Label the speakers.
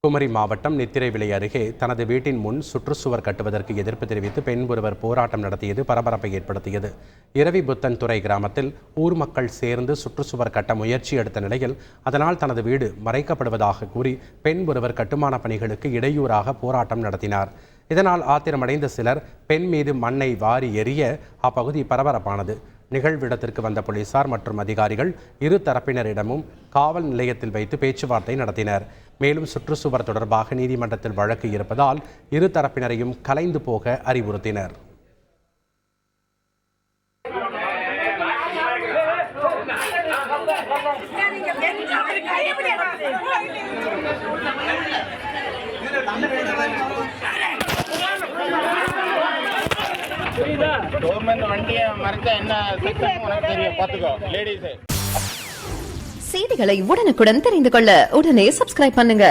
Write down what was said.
Speaker 1: குமரி மாவட்டம் நித்திரைவிளை அருகே தனது வீட்டின் முன் சுற்றுச்சுவர் கட்டுவதற்கு எதிர்ப்பு தெரிவித்து பெண் ஒருவர் போராட்டம் நடத்தியது பரபரப்பை ஏற்படுத்தியது. இரவிபுத்தன்துறை கிராமத்தில் ஊர் மக்கள் சேர்ந்து சுற்றுச்சுவர் கட்ட முயற்சி எடுத்த நிலையில் அதனால் தனது வீடு மறைக்கப்படுவதாக கூறி பெண் ஒருவர் கட்டுமான பணிகளுக்கு இடையூறாக போராட்டம் நடத்தினார். இதனால் ஆத்திரமடைந்த சிலர் பெண் மீது மண்ணை வாரி எறிய அப்பகுதி பரபரப்பானது. நிகழ்விடத்திற்கு வந்த போலீசார் மற்றும் அதிகாரிகள் இரு தரப்பினரிடமும் காவல் நிலையத்தில் வைத்து பேச்சுவார்த்தை நடத்தினர். மேலும் சுற்றுச்சுவர் தொடர்பாக நீதிமன்றத்தில் வழக்கு இருப்பதால் இரு தரப்பினரையும் கலைந்து போக அறிவுறுத்தினர்.
Speaker 2: செய்திகளை உடனுக்குடன் தெரிந்து கொள்ள உடனே சப்ஸ்கிரைப் பண்ணுங்க.